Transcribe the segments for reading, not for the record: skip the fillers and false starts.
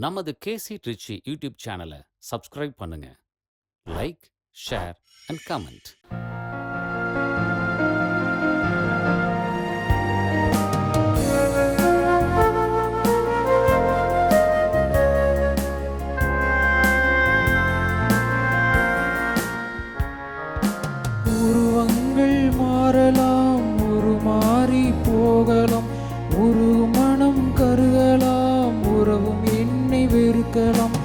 நமது கேசி ட்ரிச்சி யூடியூப் சேனலை சப்ஸ்கிரைப் பண்ணுங்க. Like, share and comment. உருவங்கள் மாறலாம், உருமாறி போகலாம், மனம் கருகலாம், உறவும் என்னை வெறுக்கலாம்.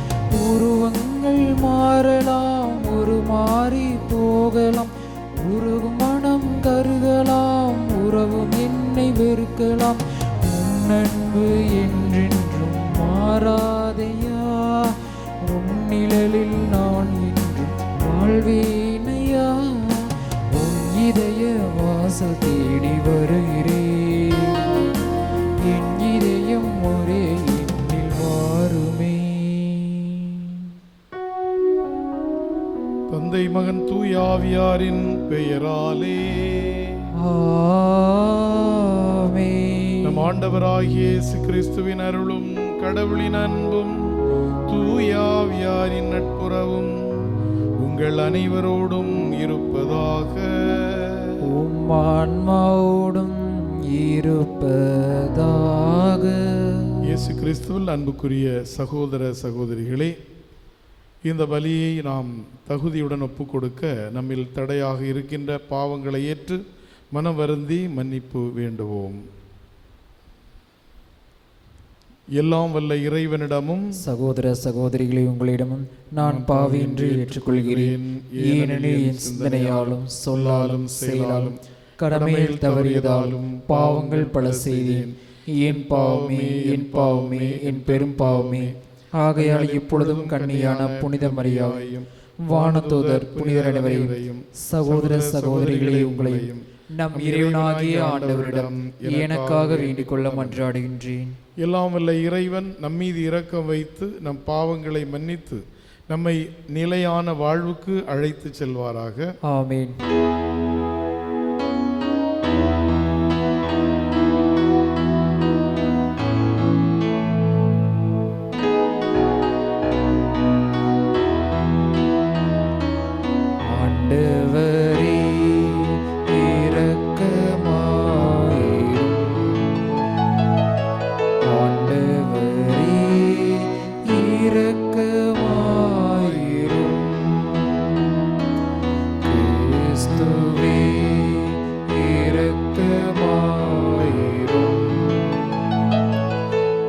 உருவங்கள் மாறலாம், உருமாறி போகலாம், மனம் கருகலாம், உறவும் என்னை வெறுக்கலாம். உன் அன்பு என்றென்றும் மாறாதையா, உன் நிழலில் நான் என்றும் வாழ்வேனையா. இதய வாசல் தேடி வருகிறேன், என் இதயம் ஒரே எண்ணில் மாறுமே. தந்தை மகன் தூயாவியாரின் பெயராலே ஆமென். நம் ஆண்டவராகிய இயேசு கிறிஸ்துவின் அருளும் கடவுளின் அன்பும் தூயாவியாரின் நட்புறவும் உங்கள் அனைவரோடும் இருப்பதாக. உம் ஆன்மாவோடும் இருப்பதாக. இயேசு கிறிஸ்துவில் அன்புக்குரிய சகோதர சகோதரிகளே, இந்த பலியை நாம் தகுதியுடன் ஒப்புக் கொடுக்க நம்மில் தடையாக இருக்கின்ற பாவங்களை ஏற்று மனம் வருந்தி மன்னிப்பு வேண்டுவோம். எல்லாம் வல்ல இறைவனிடமும் சகோதர சகோதரிகளை உங்களிடமும் நான் பாவி என்று ஏற்றுக்கொள்கிறேன். ஏனெனில் என் சிந்தனையாலும் சொல்லாலும் செயலாலும் கடமையில் தவறியதாலும் பாவங்கள் பல செய்தேன். என் பாவமே, என் பாவமே, என் பெரும் பாவமே. ஆகையால் இப்பொழுதும் கன்னியான புனித மரியாதையும் வானதூதர் புனிதர் அனைவரையும் சகோதர சகோதரிகளே உங்களையும் நம் இறைவனாகிய ஆண்டவரிடம் எனக்காக வேண்டிக் கொள்ள மன்றாடுகின்றேன். எல்லாம் வல்ல இறைவன் நம்மீது இரக்கம் வைத்து நம் பாவங்களை மன்னித்து நம்மை நிலையான வாழ்வுக்கு அழைத்து செல்வாராக. ஆமென். ஆண்டவரே இரக்கமாயிரும். ஆண்டவரே இரக்கமாயிரும். கிறிஸ்துவே இரக்கமாயிரும்.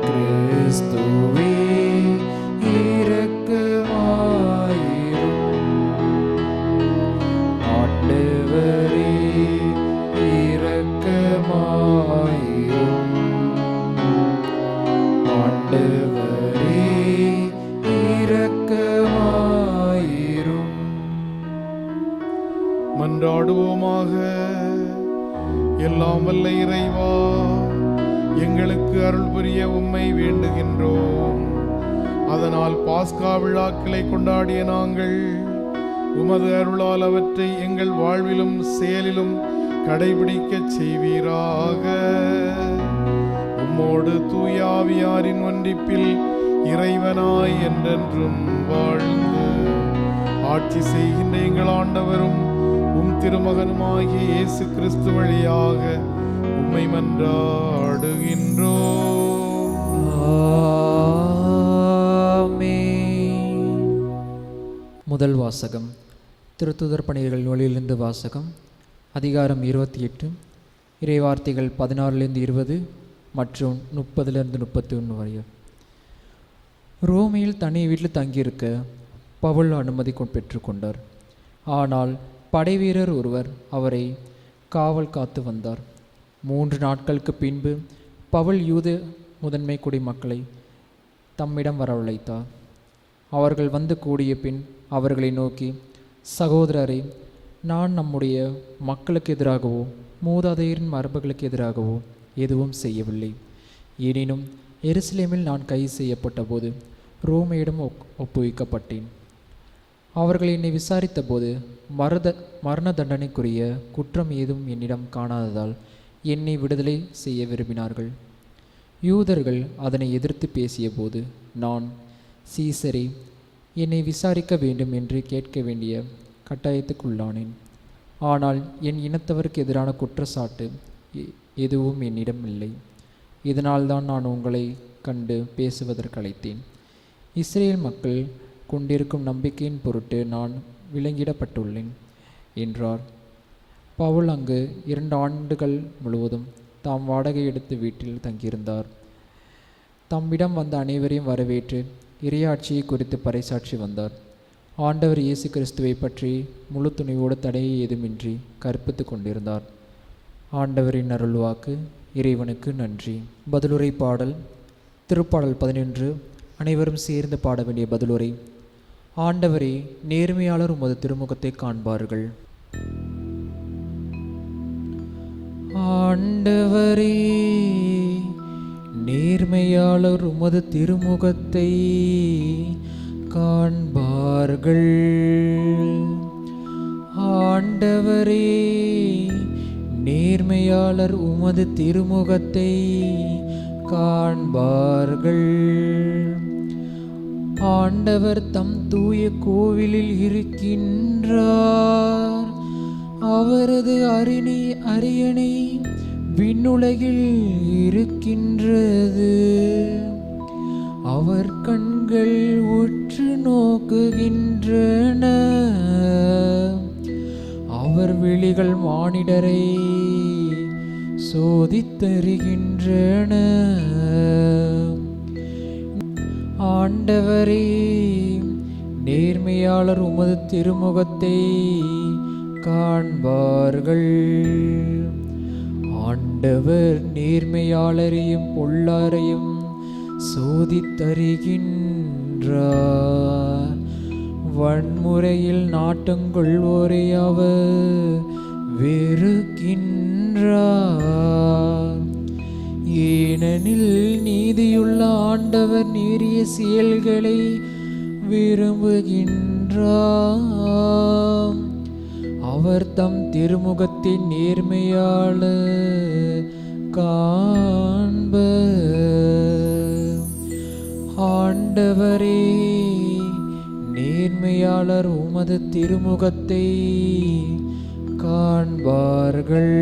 கிறிஸ்துவே இரக்கமாயிரும். ஆண்டவரே இரக்கமாயிரும். ஆண்டவரே இரக்கமாயிரும். மன்றாடுவோமாக. எல்லாம் வல்ல இறைவா, எங்களுக்கு அருள் புரிய உம்மை வேண்டுகின்றோம். அதனால் பாஸ்கா விழாக்களை கொண்டாடிய நாங்கள் உமது அருளால் அவற்றை எங்கள் வாழ்விலும் செயலிலும் கடைபிடிக்கச் செய்வீராக. உம்மோடு தூயாவியாரின் ஒன்றிப்பில் இறைவனாய் என்றென்றும் வாழ்ந்து ஆட்சி செய்கின்ற எங்கள் ஆண்டவரும் உம் திருமகனுமாகிய இயேசு கிறிஸ்து வழியாக உம்மை மன்றாடுகின்றோம். ஆமென். முதல் வாசகம். திருத்தூதர் பணிகள் நூலிலிருந்து வாசகம். அதிகாரம் 28, இறைவார்த்தைகள் 16-20 மற்றும் 30-31 வரை. ரோமில் தனி வீட்டில் தங்கியிருக்க பவுல் அனுமதி பெற்றுக்கொண்டார். ஆனால் படைவீரர் ஒருவர் அவரை காவல் காத்து வந்தார். 3 நாட்களுக்கு பின்பு பவுல் யூத முதன்மை குடிமக்களை தம்மிடம் வரவழைத்தார். அவர்கள் வந்து கூடிய பின் அவர்களை நோக்கி, சகோதரரை, நான் நம்முடைய மக்களுக்கு எதிராகவோ மூதாதையரின் மரபுகளுக்கு எதிராகவோ எதுவும் செய்யவில்லை. எனினும் எருசலேமில் நான் கைது செய்யப்பட்ட போது ரோமையிடம் ஒப்புவிக்கப்பட்டேன். அவர்கள் என்னை விசாரித்த போது மரண தண்டனைக்குரிய குற்றம் ஏதும் என்னிடம் காணாததால் என்னை விடுதலை செய்ய விரும்பினார்கள். யூதர்கள் அதனை எதிர்த்து பேசியபோது, நான் சீசரே, என்னை விசாரிக்க வேண்டும் என்று கேட்க வேண்டிய கட்டாயத்துக்குள்ளானேன். ஆனால் என் இனத்தவருக்கு எதிரான குற்றச்சாட்டு எதுவும் என்னிடம் இல்லை. இதனால்தான் நான் உங்களை கண்டு பேசுவதற்கு அழைத்தேன். இஸ்ரேல் மக்கள் கொண்டிருக்கும் நம்பிக்கையின் பொருட்டு நான் விலங்கிடப்பட்டுள்ளேன் என்றார். பவுல் அங்கு 2 ஆண்டுகள் முழுவதும் தாம் வாடகை எடுத்து வீட்டில் தங்கியிருந்தார். தம்மிடம் வந்த அனைவரையும் வரவேற்று இறையாட்சியை குறித்து பறைசாற்றி வந்தார். ஆண்டவர் இயேசு கிறிஸ்துவை பற்றி முழு துணிவோடு தடையை ஏதுமின்றி கற்பித்து கொண்டிருந்தார். ஆண்டவரின் அருள்வாக்கு. இறைவனுக்கு நன்றி. பதிலுரை பாடல். திருப்பாடல் 11. அனைவரும் சேர்ந்து பாட வேண்டிய பதிலுரை. ஆண்டவரே, நேர்மையாளர் உமது திருமுகத்தை காண்பார்கள். ஆண்டவரே, நேர்மையாளர் உமது திருமுகத்தை காண்பார்கள். ஆண்டவரே, நேர்மையாளர் உமது திருமுகத்தை காண்பார்கள். ஆண்டவர் தம் தூய கோவிலில் இருக்கின்றார். அவரது அரியணை விண்ணுலகில் இருக்கின்றது. அவர் கண்கள் உற்று நோக்குகின்றன. அவர் விழிகள் மானிடரை சோதித்தருகின்றன. ஆண்டவரே, நேர்மையாளர் உமது திருமுகத்தை காண்பார்கள். ஆண்டவர் நேர்மையாளரையும் பொல்லாரையும் சோதித்தருகின்றார். வன்முறையில் நாட்டங்கொள்வோரை அவர் வெறுக்கின்றார். ஏனெனில் நீதியுள்ள ஆண்டவர் நேரிய செயல்களை விரும்புகின்றார். அவர் தம் திருமுகத்தின் நேர்மையாளர் காண்பர். ஆண்டவரே, நேர்மையாளர் உமது திருமுகத்தை காண்பார்கள்.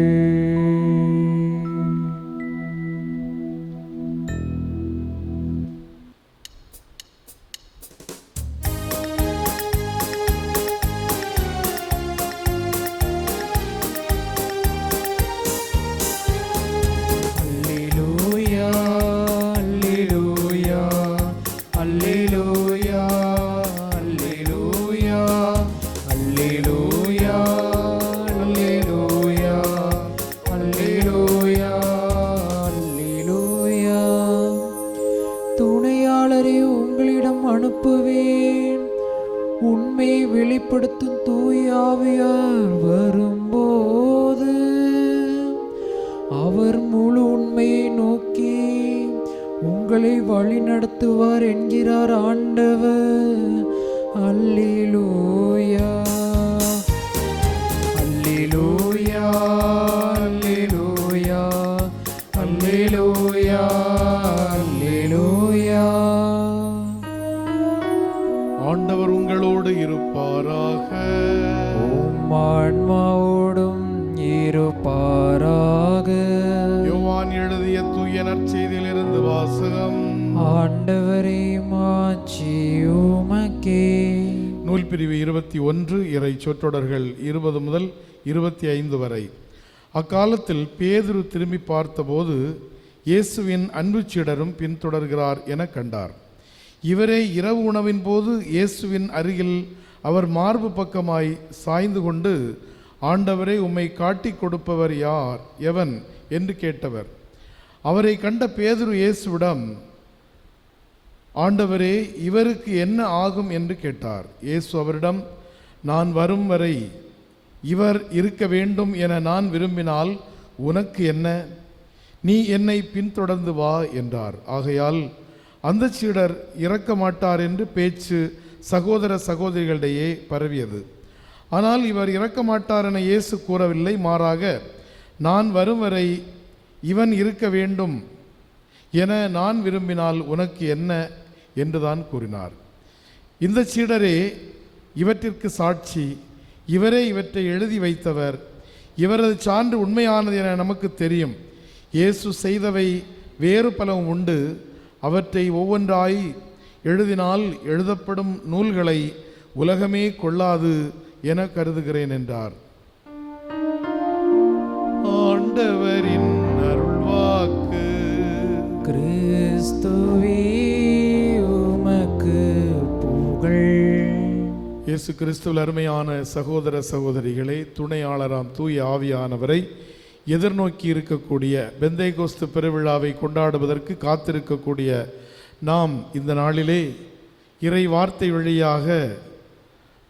துணையாளரை உங்களிடம் அனுப்புவேன். உண்மையை வெளிப்படுத்தும் தூய ஆவியார் வரும்போது அவர் முழு உண்மையை நோக்கி உங்களை வழிநடத்துவார் என்கிறார் ஆண்டவர். அல்லேலூயா, அல்லேலூயா, அல்லேலூயா, அல்லேலூயா, அல்லேலூயா. ஆண்டவர் உங்களோடு இருப்பாராக. உம் ஆன்மாவோடும் இருப்பாராக. யோவான் எழுதிய தூய நற்செய்தியிலிருந்து வாசகம். ஆண்டவரே, மாட்சி உமக்கே. நூல் பிரிவு 21, இறை சொற்றொடர்கள் 20 முதல் 25 வரை. அக்காலத்தில் பேதுரு திரும்பி பார்த்தபோது இயேசுவின் அன்பு சீடரும் பின்தொடர்கிறார் என கண்டார். இவரே இரவு உணவின் போது இயேசுவின் அருகில் அவர் மார்பு பக்கமாய் சாய்ந்து கொண்டு, ஆண்டவரே, உம்மை காட்டி கொடுப்பவர் யார், எவன் என்று கேட்டவர். அவரை கண்ட பேதுரு இயேசுவிடம், ஆண்டவரே, இவருக்கு என்ன ஆகும் என்று கேட்டார். இயேசு அவரிடம், நான் வரும் வரை இவர் இருக்க வேண்டும் என நான் விரும்பினால் உனக்கு என்ன? நீ என்னை பின்தொடர்ந்து வா என்றார். ஆகையால் அந்த சீடர் இறக்க மாட்டார் என்று பேச்சு சகோதர சகோதரிகளிடையே பரவியது. ஆனால் இவர் இறக்க மாட்டார் என இயேசு கூறவில்லை. மாறாக, நான் வரும் வரை இவன் இருக்க வேண்டும், என நான் விரும்பினால் உனக்கு என்ன என்றுதான் கூறினார். இந்த சீடரே இவற்றிற்கு சாட்சி, இவரே இவற்றை எழுதி வைத்தவர், இவரது சான்று உண்மையானது என நமக்கு தெரியும். இயேசு செய்தவை வேறு பலவும் உண்டு, அவற்றை ஒவ்வொன்றாய் எழுதினால் எழுதப்படும் நூல்களை உலகமே கொள்ளாது என கருதுகிறேன் என்றார். ஆண்டவரின் அருள்வாக்கு. கிறிஸ்துவே உமக்கு புகழ். இயேசு கிறிஸ்துவில் அருமையான சகோதர சகோதரிகளே, துணையாளராம் தூய ஆவியானவரை எதிர்நோக்கி இருக்கக்கூடிய பெந்தைகோஸ்து பெருவிழாவை கொண்டாடுவதற்கு காத்திருக்கக்கூடிய நாம் இந்த நாளிலே இறை வார்த்தை வழியாக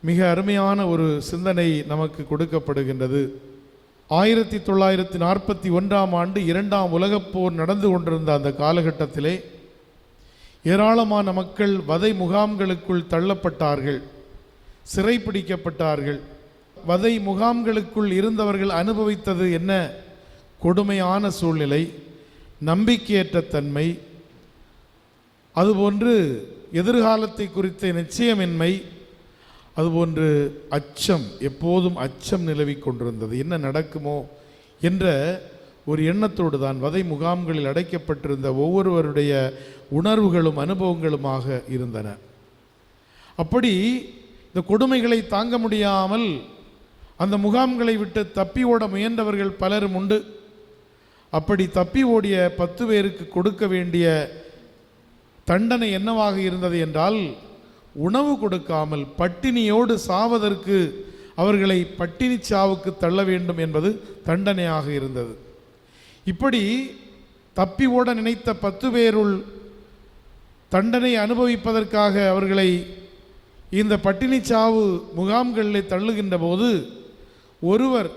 மிக அருமையான ஒரு சிந்தனை நமக்கு கொடுக்கப்படுகின்றது. 1941ஆம் ஆண்டு 2ஆம் உலகப் போர் நடந்து கொண்டிருந்த அந்த காலகட்டத்திலே ஏராளமான மக்கள் வதை முகாம்களுக்குள் தள்ளப்பட்டார்கள், சிறைப்பிடிக்கப்பட்டார்கள். வதை முகாம்களுக்குள் இருந்தவர்கள் அனுபவித்தது என்ன? கொடுமையான சூழ்நிலை, நம்பிக்கையற்ற தன்மை, அதுபோன்று எதிர்காலத்தை குறித்த நிச்சயமின்மை, அதுபோன்று அச்சம், எப்போதும் அச்சம் நிலவி கொண்டிருந்தது. என்ன நடக்குமோ என்ற ஒரு எண்ணத்தோடு தான் வதை முகாம்களில் அடைக்கப்பட்டிருந்த ஒவ்வொருவருடைய உணர்வுகளும் அனுபவங்களுமாக இருந்தன. அப்படி இந்த கொடுமைகளை தாங்க முடியாமல் அந்த முகாம்களை விட்டு தப்பி ஓட முயன்றவர்கள் பலரும் உண்டு. அப்படி தப்பி ஓடிய 10 பேருக்கு கொடுக்க வேண்டிய தண்டனை என்னவாக இருந்தது என்றால், உணவு கொடுக்காமல் பட்டினியோடு சாவதற்கு அவர்களை பட்டினி சாவுக்கு தள்ள வேண்டும் என்பது தண்டனையாக இருந்தது. இப்படி தப்பி ஓட நினைத்த 10 பேருள் தண்டனை அனுபவிப்பதற்காக அவர்களை இந்த பட்டினி சாவு முகாம்களில் தள்ளுகின்ற போது ஒருவர்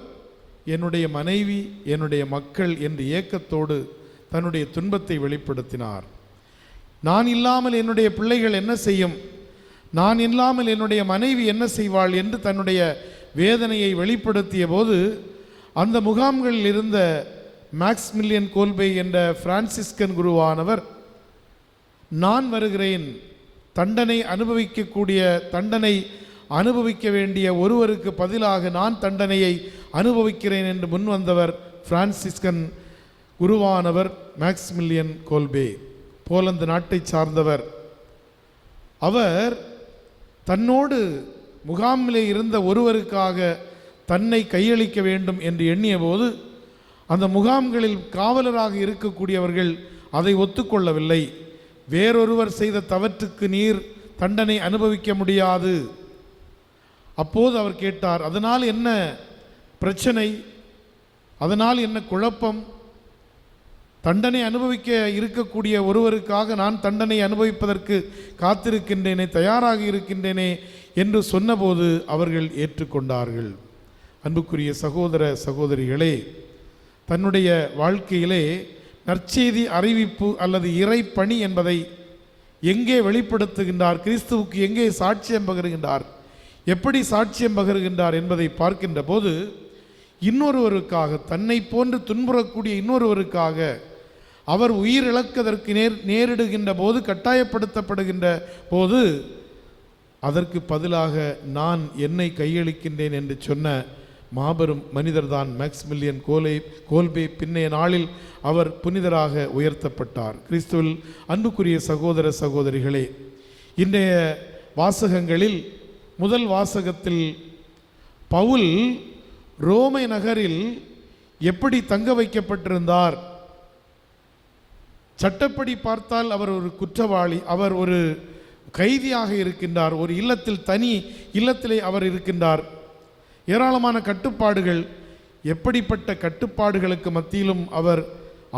என்னுடைய மனைவி, என்னுடைய மக்கள் என்று ஏக்கத்தோடு தன்னுடைய துன்பத்தை வெளிப்படுத்தினார். நான் இல்லாமல் என்னுடைய பிள்ளைகள் என்ன செய்யும், நான் இல்லாமல் என்னுடைய மனைவி என்ன செய்வாள் என்று தன்னுடைய வேதனையை வெளிப்படுத்திய போது அந்த முகாம்களில் இருந்த மேக்ஸ்மில்லியன் கோல்பே என்ற பிரான்சிஸ்கன் குருவானவர், நான் வருகிறேன், தண்டனை அனுபவிக்க வேண்டிய ஒருவருக்கு பதிலாக நான் தண்டனையை அனுபவிக்கிறேன் என்று முன்வந்தவர் பிரான்சிஸ்கன் குருவானவர் மேக்ஸ்மில்லியன் கோல்பே, போலந்து நாட்டை சார்ந்தவர். அவர் தன்னோடு முகாமிலே இருந்த ஒருவருக்காக தன்னை கையளிக்க வேண்டும் என்று எண்ணிய போது அந்த முகாம்களில் காவலராக இருக்கக்கூடியவர்கள் அதை ஒத்துக்கொள்ளவில்லை. வேறொருவர் செய்த தவற்றுக்கு நீர் தண்டனை அனுபவிக்க முடியாது. அப்போது அவர் கேட்டார், அதனால் என்ன பிரச்சனை, அதனால் என்ன குழப்பம், தண்டனை அனுபவிக்க இருக்கக்கூடிய ஒருவருக்காக நான் தண்டனை அனுபவிப்பதற்கு காத்திருக்கின்றேனே, தயாராக இருக்கின்றேனே என்று சொன்னபோது அவர்கள் ஏற்றுக்கொண்டார்கள். அன்புக்குரிய சகோதர சகோதரிகளே, தன்னுடைய வாழ்க்கையிலே நற்செய்தி அறிவிப்பு அல்லது இறை பணி என்பதை எங்கே வெளிப்படுத்துகின்றார், கிறிஸ்துவுக்கு எங்கே சாட்சியம் பகருகின்றார், எப்படி சாட்சியம் பகருகின்றார் என்பதை பார்க்கின்ற போது இன்னொருவருக்காக, தன்னை போன்று துன்புறக்கூடிய இன்னொருவருக்காக அவர் உயிரிழக்கதற்கு நேரிடுகின்ற போது, கட்டாயப்படுத்தப்படுகின்ற போது அதற்கு பதிலாக நான் என்னை கையளிக்கின்றேன் என்று சொன்ன மாபெரும் மனிதர்தான் மேக்ஸ்மில்லியன் கோல்பே. பின்னைய நாளில் அவர் புனிதராக உயர்த்தப்பட்டார். கிறிஸ்துவில் அன்புக்குரிய சகோதர சகோதரிகளே, இன்றைய வாசகங்களில் முதல் வாசகத்தில் பவுல் ரோமை நகரில் எப்படி தங்க வைக்கப்பட்டிருந்தார், சட்டப்படி பார்த்தால் அவர் ஒரு குற்றவாளி, அவர் ஒரு கைதியாக இருக்கின்றார், ஒரு இல்லத்தில், தனி இல்லத்திலே அவர் இருக்கின்றார். ஏராளமான கட்டுப்பாடுகள், எப்படிப்பட்ட கட்டுப்பாடுகளுக்கு மத்தியிலும் அவர்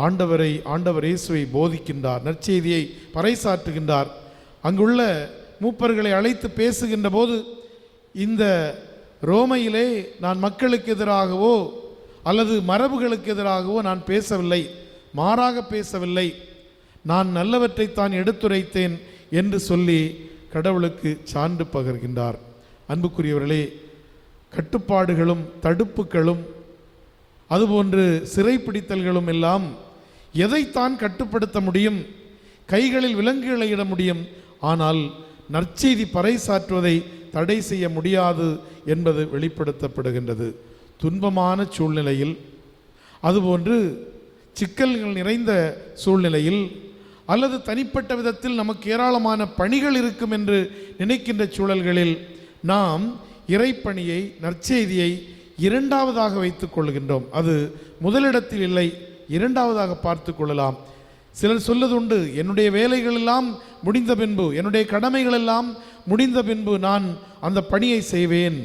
ஆண்டவர் இயேசுவை போதிக்கின்றார், நற்செய்தியை பறைசாற்றுகின்றார். அங்குள்ள மூப்பர்களை அழைத்து பேசுகின்ற போது, இந்த ரோமையிலே நான் மக்களுக்கு எதிராகவோ அல்லது மரபுகளுக்கு எதிராகவோ நான் பேசவில்லை, மாறாக பேசவில்லை, நான் நல்லவற்றைத்தான் எடுத்துரைத்தேன் என்று சொல்லி கடவுளுக்கு சான்று பகர்கின்றார். அன்புக்குரியவர்களே, கட்டுப்பாடுகளும் தடுப்புகளும் அதுபோன்று சிறைப்பிடித்தல்களும் எல்லாம் எதைத்தான் கட்டுப்படுத்த முடியும்? கைகளில் விலங்குகளை இட முடியும், ஆனால் நற்செய்தி பறைசாற்றுவதை தடை செய்ய முடியாது என்பது வெளிப்படுத்தப்படுகின்றது. துன்பமான சூழ்நிலையில், அதுபோன்று சிக்கல்கள் நிறைந்த சூழ்நிலையில், அல்லது தனிப்பட்ட விதத்தில் நமக்கு ஏராளமான பணிகள் இருக்கும் என்று நினைக்கின்ற சூழல்களில் நாம் இறைப்பணியை, நற்செய்தியை இரண்டாவதாக வைத்துக் கொள்கின்றோம். அது முதலிடத்தில் இல்லை, இரண்டாவதாக பார்த்து கொள்ளலாம். சிலர் சொல்வதுண்டு, என்னுடைய வேலைகள் எல்லாம் முடிந்த பின்பு, என்னுடைய கடமைகள் எல்லாம் முடிந்த பின்பு நான் அந்த பணியை செய்வேன்.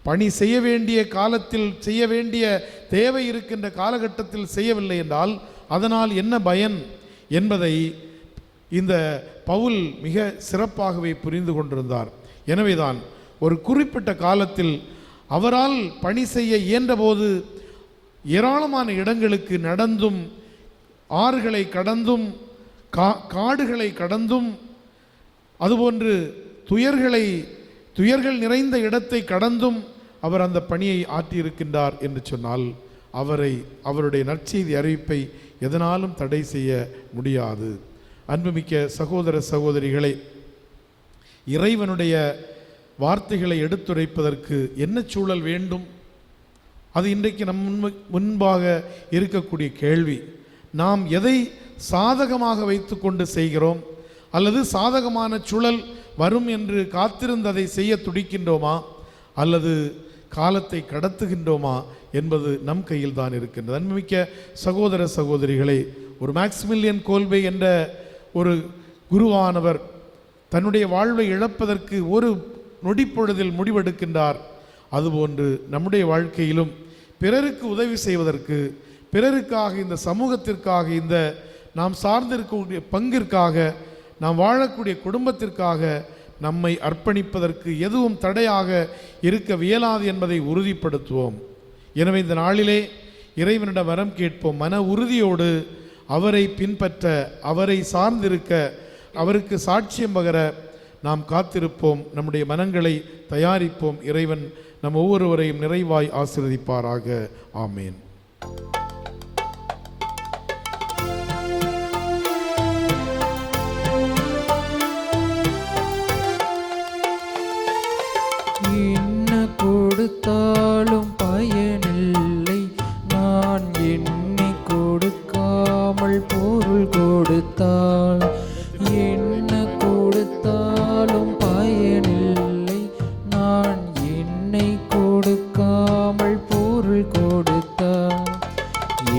பணி செய்ய வேண்டிய காலத்தில் செய்ய வேண்டிய தேவை இருக்கின்ற காலகட்டத்தில் செய்யவில்லை என்றால் அதனால் என்ன பயன் என்பதை இந்த பவுல் மிக சிறப்பாகவே புரிந்து கொண்டிருந்தார். எனவேதான் ஒரு குறிப்பிட்ட காலத்தில் அவரால் பணி செய்ய இயன்றபோது ஏராளமான இடங்களுக்கு நடந்தும், ஆறுகளை கடந்தும், காடுகளை கடந்தும், அதுபோன்று துயர்கள் நிறைந்த இடத்தை கடந்தும் அவர் அந்த பணியை ஆற்றியிருக்கின்றார் என்று சொன்னால் அவருடைய நற்செய்தி அறிவிப்பை எதனாலும் தடை செய்ய முடியாது. அன்புமிக்க சகோதர சகோதரிகளை, இறைவனுடைய வார்த்தைகளை எடுத்துரைப்பதற்கு என்ன சூழல் வேண்டும்? அது இன்றைக்கு நம் முன்பாக இருக்கக்கூடிய கேள்வி. நாம் எதை சாதகமாக வைத்து கொண்டு செய்கிறோம், அல்லது சாதகமான சூழல் வரும் என்று காத்திருந்ததை செய்ய துடிக்கின்றோமா, அல்லது காலத்தை கடத்துகின்றோமா என்பது நம் கையில் தான் இருக்கின்றது. அன்புமிக்க சகோதர சகோதரிகளை, ஒரு மேக்சிமிலியன் கோல்பே என்ற ஒரு குருவானவர் தன்னுடைய வாழ்வை இழப்பதற்கு ஒரு நொடிப்பொழுதில் முடிவெடுக்கின்றார். அதுபோன்று நம்முடைய வாழ்க்கையிலும் பிறருக்கு உதவி செய்வதற்கு, பிறருக்காக, இந்த சமூகத்திற்காக, இந்த நாம் சார்ந்திருக்கக்கூடிய பங்கிற்காக, நாம் வாழக்கூடிய குடும்பத்திற்காக நம்மை அர்ப்பணிப்பதற்கு எதுவும் தடையாக இருக்க வியலாது என்பதை உறுதிப்படுத்துவோம். எனவே இந்த நாளிலே இறைவனிடம் வரம் கேட்போம். மன உறுதியோடு அவரை பின்பற்ற, அவரை சார்ந்திருக்க, அவருக்கு சாட்சியம் பகர நாம் காத்திருப்போம். நம்முடைய மனங்களை தயாரிப்போம். இறைவன் நம் ஒவ்வொருவரையும் நிறைவாய் ஆசீர்வதிப்பாராக. ஆமேன். என்ன கொடுத்தாலும் பயனில்லை, நான் எண்ணி கொடுக்காமல் பொருள் கொடுத்தால். என்ன கொடுத்தாலும் பயனில்லை, நான் என்னை கொடுக்காமல் பொருள் கொடுத்தால்.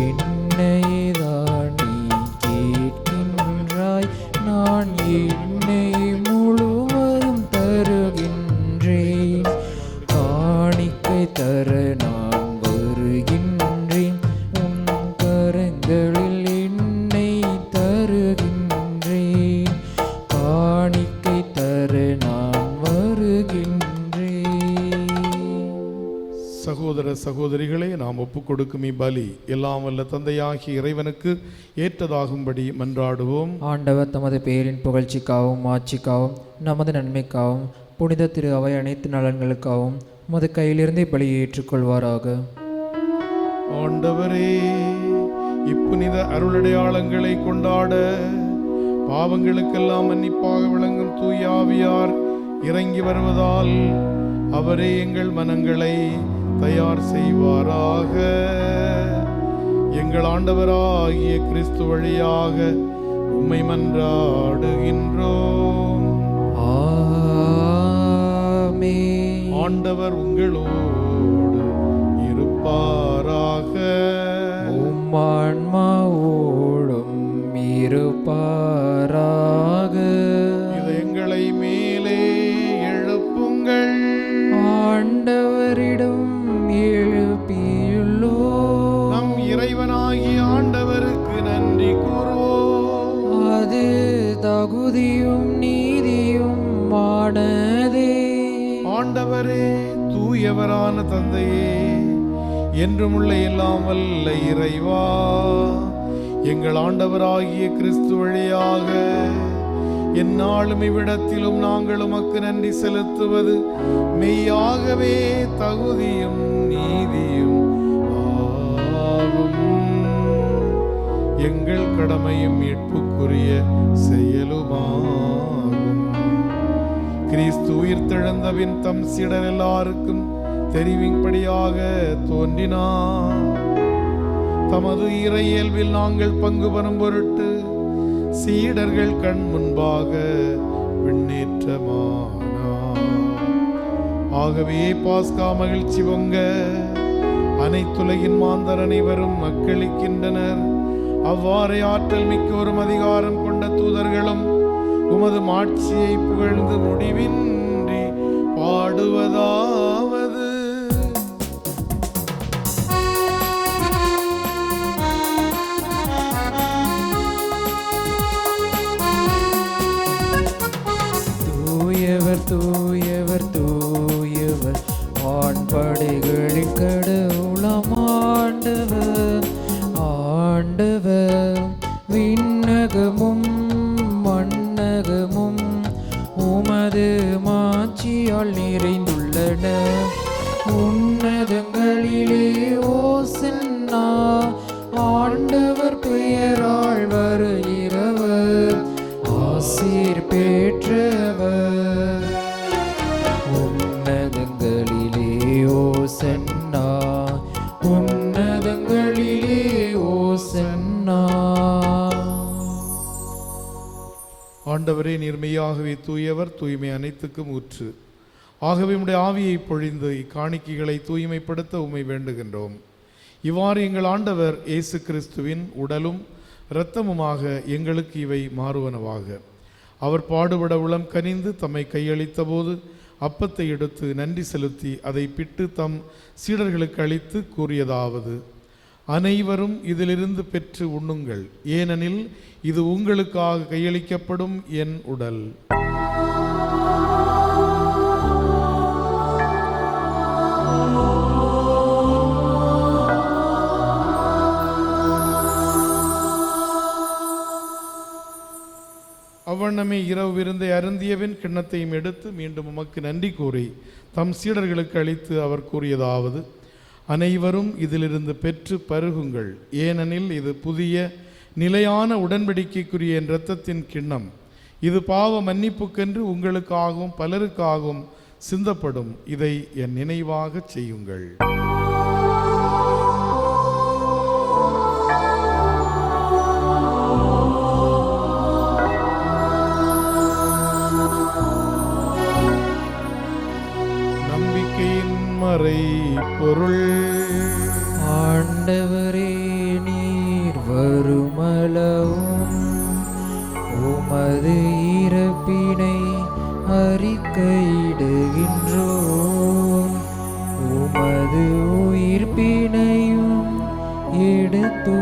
என்னைதான் நீ கேட்கின்றாய், நான் என்னை முழுவதும் தருகின்றேன். காணிக்கை தர நான் வருகின்றேன், உன் கரங்களில் என்னை தருகின்றேன். காணிக்கை தர நான் வருகின்றேன். சகோதர சகோதரிகளே, நாம் ஒப்புக் கொடுக்கும் இப்பலி எல்லாம் வல்ல தந்தையாகிய இறைவனுக்கு ஏற்றதாகும்படி மன்றாடுவோம். ஆண்டவர் தமது பேரின் புகழ்ச்சிக்காகவும் ஆட்சிக்காகவும் நமது நன்மைக்காகவும் புனித திரு அவை அனைத்து நலன்களுக்காகவும் உமது கையிலிருந்தே பலியை ஏற்றுக்கொள்வாராக. ஆண்டவரே, இப்புனித அருளடையாளங்களை கொண்டாட பாவங்களுக்கெல்லாம் மன்னிப்பாக விளங்கும் தூய ஆவியார் இறங்கி வருவதால் அவரே எங்கள் மனங்களை தயார் செய்வாராக. எங்கள் ஆண்டவராகிய கிறிஸ்து வழியாக உம்மை மன்றாடுகின்றோம். ஆமென். ஆண்டவர் உங்களோடு இருப்பாராக. உம் ஆன்மாவோடும் இருப்பாராக. இதயங்களை மேலே எழுப்புங்கள். ஆண்டவரிடம் எழுப்பியுள்ளோம். நம் இறைவனாகிய ஆண்டவருக்கு நன்றி கூறுவோம். அது தகுதியும் நீதியும் ஆனதே. ஆண்டவரே, தூயவரான தந்தையே, என்றுமுள்ள எல்லாம் வல்ல இறைவா, எங்கள் ஆண்டவராகிய கிறிஸ்து வழியாக எந்நாளும் இவ்விடத்திலும் நாங்கள் உமக்கு நன்றி செலுத்துவது மெய்யாகவே தகுதியும் நீதியும் ஆகும். எங்கள் கடமையும் மீட்புக்குரிய செயலுமாகும். கிறிஸ்து உயிர்த்தெழுந்தபின் தம் சீடர் எல்லாருக்கும் தெரிவின்படியாக தோன்றினார். தமது இறை இயல்பில் நாங்கள் பங்கு பெறும் பொருட்டு சீடர்கள் கண் முன்பாக விண்ணேற்றமானார். ஆகவே பாஸ்கா மகிழ்ச்சி பொங்க அனைத்துலகின் மாந்தர் அனைவரும் மக்களிக்கின்றனர். அவ்வாறே ஆற்றல் மிக்கோரும் அதிகாரம் கொண்ட தூதர்களும் உமது மாட்சியை புகழ்ந்து முடிவின்றி பாடுவதாவது: தூயவர் தூயவர் தூயவர் வான்படைகளின் கடவுளாம் ஆண்டவர். ஆண்டவர் விண்ணகமும் மண்ணகமும் உமது மாட்சியால் நிறைந்துள்ளன. உன்னதங்களிலே ஓசன்னா, ஆண்டவர் பெயரால் வருகிறவர் ஆசீர் பெற்றவர். உன்னதங்களிலே ஓசன்னா, உன்னதங்களிலே ஓசன்னா. ஆண்டவரே, நீர்மையாகவே தூயவர், தூய்மை அனைத்துக்கும் ஊற்று. ஆகவே உம்முடைய ஆவியை பொழிந்து இக்காணிக்கைகளை தூய்மைப்படுத்த உம்மை வேண்டுகின்றோம். இவ்வாறு எங்கள் ஆண்டவர் இயேசு கிறிஸ்துவின் உடலும் இரத்தமுமாக எங்களுக்கு இவை மாறுவனவாக. அவர் பாடுபட உளம் கனிந்து தம்மை கையளித்த போது அப்பத்தை எடுத்து நன்றி செலுத்தி அதை பிட்டு தம் சீடர்களுக்கு அளித்து கூறியதாவது: அனைவரும் இதிலிருந்து பெற்று உண்ணுங்கள், ஏனெனில் இது உங்களுக்காக கையளிக்கப்படும் என் உடல். அவ்வண்ணமே இரவு விருந்தை அருந்தியவின் கிண்ணத்தையும் எடுத்து மீண்டும் உமக்கு நன்றி கூறி தம் சீடர்களுக்கு அளித்து அவர் கூறியதாவது: அனைவரும் இதிலிருந்து பெற்று பருகுங்கள், ஏனெனில் இது புதிய நிலையான உடன்படிக்கைக்குரிய என் இரத்தத்தின் கிண்ணம். இது பாவ மன்னிப்புக்கென்று உங்களுக்காகவும் பலருக்காகவும் சிந்தப்படும். இதை என் நினைவாக செய்யுங்கள். நம்பிக்கையின் மறை பொருள். ஆண்டவரே, நீர் வருமளவும் உமது இறப்பினை அறிக்கையிடுகின்றோம், உமது உயிர்ப்பினையும் எடுத்துரைக்கின்றோம்.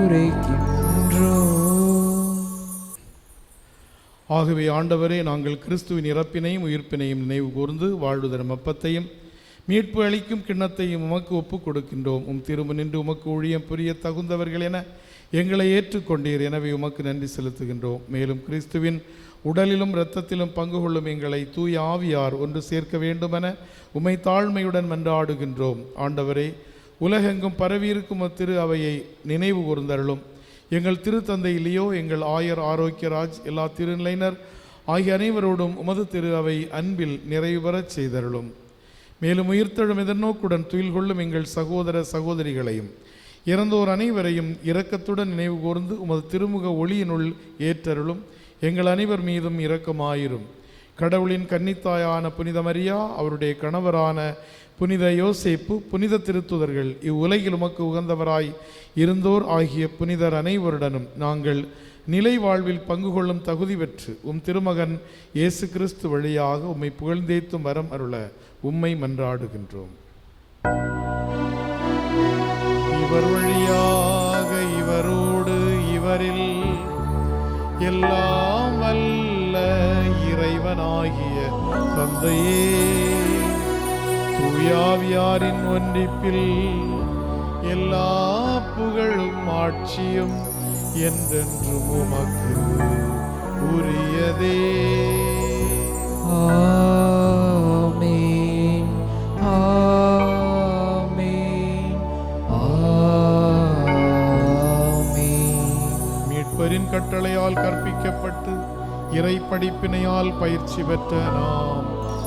ஆகவே ஆண்டவரே, நாங்கள் கிறிஸ்துவின் இறப்பினையும் உயிர்ப்பினையும் நினைவு கூர்ந்து வாழ்வு தரும் அப்பத்தையும் மீட்பு அளிக்கும் கிண்ணத்தையும் உமக்கு ஒப்புக் கொடுக்கின்றோம். திரும்ப நின்று உமக்கு ஊழியம் புரிய தகுந்தவர்கள் என எங்களை ஏற்றுக்கொண்டீர். எனவே உமக்கு நன்றி செலுத்துகின்றோம். மேலும் கிறிஸ்துவின் உடலிலும் இரத்தத்திலும் பங்கு கொள்ளும் எங்களை தூய ஆவியார் ஒன்று சேர்க்க வேண்டுமென உம்மை தாழ்மையுடன் மன்றாடுகின்றோம். ஆண்டவரே, உலகெங்கும் பரவியிருக்கும் திரு அவையை நினைவு கூர்ந்தருளும். எங்கள் திருத்தந்தை லியோ, எங்கள் ஆயர் ஆரோக்கியராஜ், எல்லா திருநிலையினர் ஆகிய அனைவரோடும் உமது திரு அவை அன்பில் நிறைவு பெறச் செய்தருளும். மேலும் உயிர்த்தெழும் எதிர்நோக்குடன் துயில் கொள்ளும் எங்கள் சகோதர சகோதரிகளையும் இறந்தோர் அனைவரையும் இரக்கத்துடன் நினைவு கூர்ந்து உமது திருமுக ஒளியினுள் ஏற்றருளும். எங்கள் அனைவர் மீதும் இரக்கமாயிரும். கடவுளின் கன்னித்தாயான புனித மரியா, அவருடைய கணவரான புனித யோசேப்பு, புனித திருத்துதர்கள், இவ்வுலகில் உமக்கு உகந்தவராய் இருந்தோர் ஆகிய புனிதர் அனைவருடனும் நாங்கள் நிலை வாழ்வில் பங்கு கொள்ளும் தகுதி பெற்று திருமகன் இயேசு கிறிஸ்து வழியாக உம்மை புகழ்ந்தேத்தும் வரம் அருள உம்மை மன்றாடுகின்றோம். இவர் வழியாக, இவரோடு, இவரில் எல்லாம் வல்ல இறைவனாகிய தந்தையே, தூயாவியாரின் ஒன்றிப்பில் எல்லா புகழும் ஆட்சியும் என்றென்றும் உமக்கு உரியதே. ஆமென், ஆமென், ஆமென். மூப்பரின் கட்டளையால் கற்பிக்கப்பட்டு இறை படிப்பினையால் பயிற்சி பெற்ற நாம்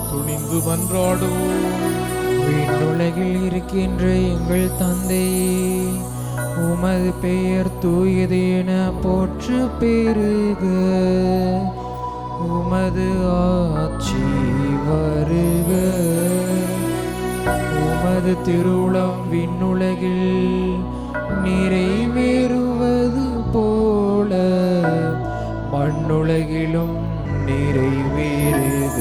துணிந்து மன்றாடுவோம். விண்ணுலகில் இருக்கின்ற எங்கள் தந்தையே, உமது பெயர் தூயது என போற்ற பெருக. உமது ஆட்சி வருக. உமது திருவுளம் விண்ணுலகில் நிறைவேறுவது போல மண்ணுலகிலும் நிறைவேறுக.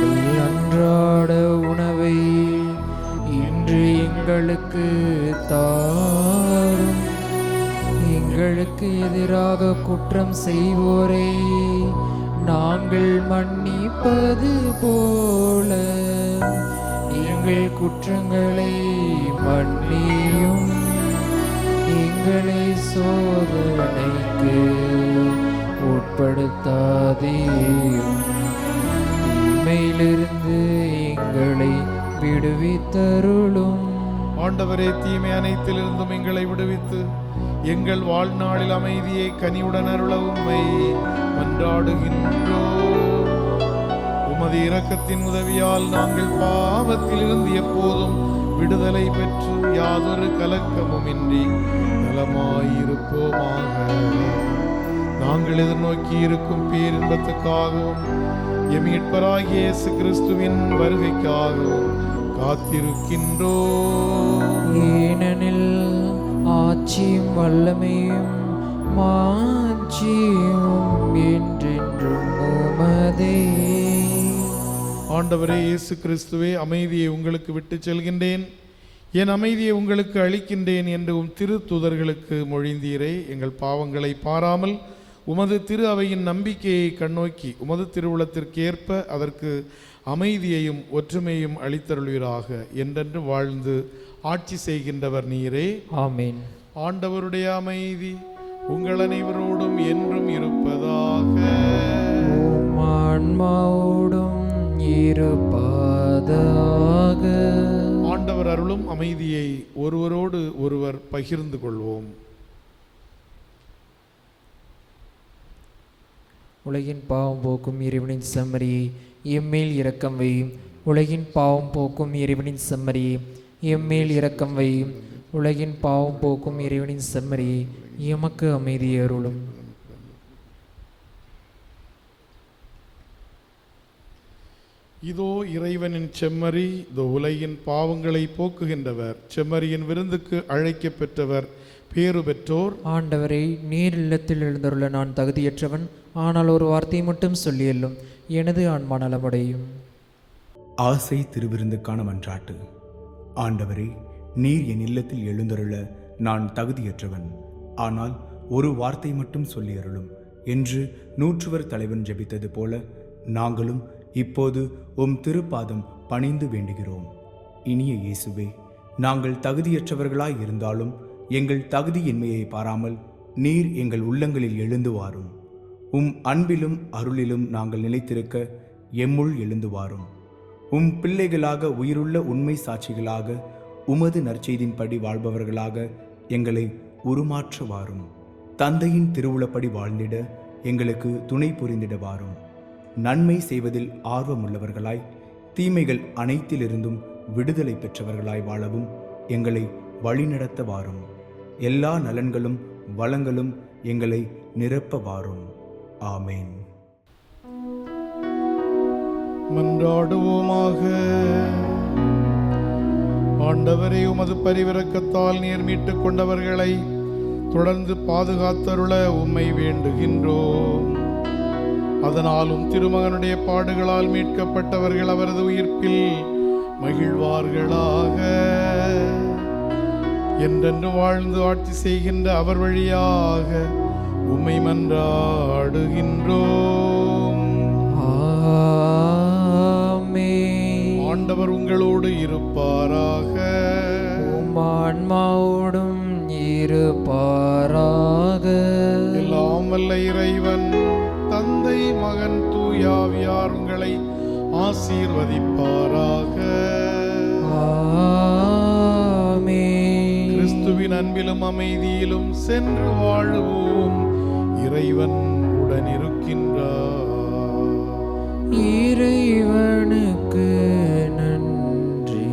எங்கள் அன்றாட உணவை இன்று எங்களுக்கு தாரும். எங்களுக்கு எதிராக குற்றம் செய்வோரை நாங்கள் மன்னிப்பது போல எங்கள் குற்றங்களை மன்னியும். எங்களை சோதனைக்கு உட்படுத்தாதேயும், தீமையிலிருந்து எங்களை விடுவித்தருளும். ஆண்டவரே, தீமை அனைத்திலிருந்தும் எங்களை விடுவித்து எங்கள் வாழ்நாளில் அமைதியை கனிவுடன் அருள உம்மை மன்றாடுகின்றோம். உமது இரக்கத்தின் உதவியால் நாங்கள் பாவத்திலிருந்து எப்போதும் விடுதலை பெற்று யாதொரு கலக்கமும் இன்றி நலமாயிருப்போமாக. நாங்கள் எதிர்நோக்கி இருக்கும் பேரின்பத்துக்காகவும் எம் மீட்பராகிய இயேசு கிறிஸ்துவின் வருகைக்காகவும் காத்திருக்கின்றோம். ஏனெனில் ஆட்சியும் வல்லமையும் மாட்சியும் என்றென்றும் உமதே. ஆண்டவரே இயேசு கிறிஸ்துவே, அமைதியை உங்களுக்கு விட்டு செல்கின்றேன், என் அமைதியை உங்களுக்கு அளிக்கின்றேன் என்று உம் திரு தூதர்களுக்கு மொழிந்தீரே. எங்கள் பாவங்களை பாராமல் உமது திரு அவையின் நம்பிக்கையை கண்ணோக்கி உமது திருவுளத்திற்கேற்ப அதற்கு அமைதியையும் ஒற்றுமையும் அளித்தருள்வீராக. என்றென்று வாழ்ந்து ஆட்சி செய்கின்றவர் நீரே. ஆமென். ஆண்டவருடைய அமைதி உங்கள் அனைவரோடும் என்றும் இருப்பதாக. உம் ஆன்மாவோடும் இருப்பதாக. ஆண்டவர் அருளும் அமைதியை ஒருவரோடு ஒருவர் பகிர்ந்து கொள்வோம். உலகின் பாவம் போக்கும் இறைவனின் செம்மறியை எம்மேல் இரக்கம் வையும். உலகின் பாவம் போக்கும் இறைவனின் செம்மறியை எம்மேல் இரக்கம் வையும். உலகின் பாவம் போக்கும் இறைவனின் செம்மறியை எமக்கு அமைதி அருளும். இதோ இறைவனின் செம்மறி, இதோ உலகின் பாவங்களை போக்குகின்றவர். செம்மறியின் விருந்துக்கு அழைக்க பெற்றவர் பேறு பெற்றோர். ஆண்டவரை, நீர் இல்லத்தில் எழுந்தருள நான் தகுதியற்றவன், ஆனால் ஒரு வார்த்தை மட்டும் சொல்லியல்லும் எனது ஆன்மா நலமடையும். ஆசை திருவிருந்துக்கான மன்றாட்டு. ஆண்டவரே, நீர் என் இல்லத்தில் எழுந்தருள நான் தகுதியற்றவன், ஆனால் ஒரு வார்த்தை மட்டும் சொல்லியருளும் என்று நூற்றுவர் தலைவன் ஜெபித்தது போல நாங்களும் இப்போது உம் திருப்பாதம் பணிந்து வேண்டுகிறோம். இனிய இயேசுவே, நாங்கள் தகுதியற்றவர்களாய் இருந்தாலும் எங்கள் தகுதியின்மையை பாராமல் நீர் எங்கள் உள்ளங்களில் எழுந்து வாரும். உம் அன்பிலும் அருளிலும் நாங்கள் நிலைத்திருக்க எம்முள் எழுந்து வாரும். உம் பிள்ளைகளாக, உயிருள்ள உண்மை சாட்சிகளாக, உமது நற்செய்தின்படி வாழ்பவர்களாக எங்களை உருமாற்ற வாரும். தந்தையின் திருவுளப்படி வாழ்ந்திட எங்களுக்கு துணை புரிந்திட வாரும். நன்மை செய்வதில் ஆர்வமுள்ளவர்களாய், தீமைகள் அனைத்திலிருந்தும் விடுதலை பெற்றவர்களாய் வாழவும் எங்களை வழிநடத்த வாரும். எல்லா நலன்களும் வளங்களும் எங்களை நிரப்ப வாரும். ஆமேன். மன்றாடுவோமாக. ஆண்டவரே, உமது பரிவிரக்கத்தால் நீர் மீட்டுக் கொண்டவர்களை தொடர்ந்து பாதுகாத்தருள உம்மை வேண்டுகின்றோம். அதனாலும் திருமகனுடைய பாடுகளால் மீட்கப்பட்டவர்கள் அவரது உயிர்ப்பில் மகிழ்வார்களாக. என்றென்று வாழ்ந்து ஆட்சி செய்கின்ற அவர் வழியாக உம்மை மன்றாடுகின்றோம். ஆமென். ஆண்டவர் உங்களோடு இருப்பாராக. உம் ஆன்மாவோடும் இருப்பாராக. எல்லாம் வல்ல இறைவன் தந்தை, மகன், தூயாவியார் உங்களை ஆசீர்வதிப்பாராக. ஆமென். கிறிஸ்து கிறிஸ்துவின் அன்பிலும் அமைதியிலும் சென்று வாழுவோம். இறைவன் உடன் இருக்கின்றார். இறைவனுக்கு நன்றி.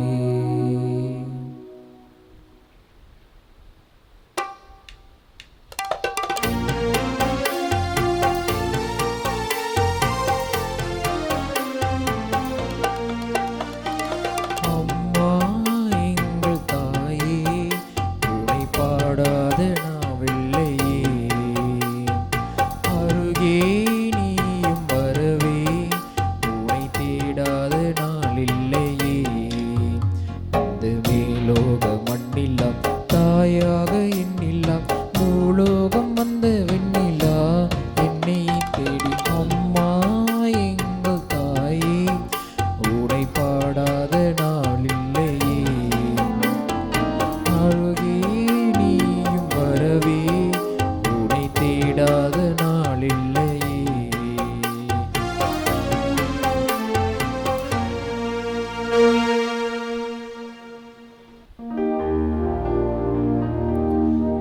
அம்மா எங்கள் தாயே, உனை பாடாத நாவில்லையே. அருகே நீயும் வரவே, உனை தேடாத நாளில்லையே. அந்த மேலோக மண்ணில்லாம் தாயாக எண்ணில்லாம், பூலோகம் வந்த வெண்ணிலா என்னை தேடி. அம்மா எங்கள் தாயே, உனை பாடாத நாளில்லையே. அருகே நீயும் வரவே, உனை தேடாத நாளில்லையே.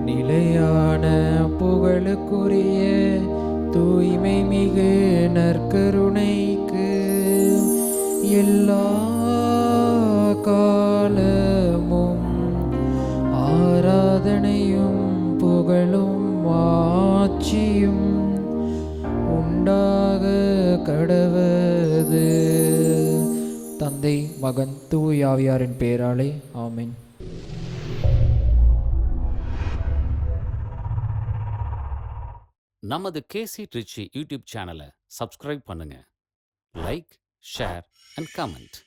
நிலையான புகழுக்குரிய தூய்மை மிகு நற்கருணைக்கு எல்லா காலமும் ஆராதனையும் புகழும் ஆட்சியும் உண்டாக கடவது. தந்தை, மகன், தூய ஆவியாரின் பெயராலே ஆமென். நமது கேசி ட்ரிச்சி யூடியூப் சேனலை சப்ஸ்கிரைப் பண்ணுங்க. Like, share and comment.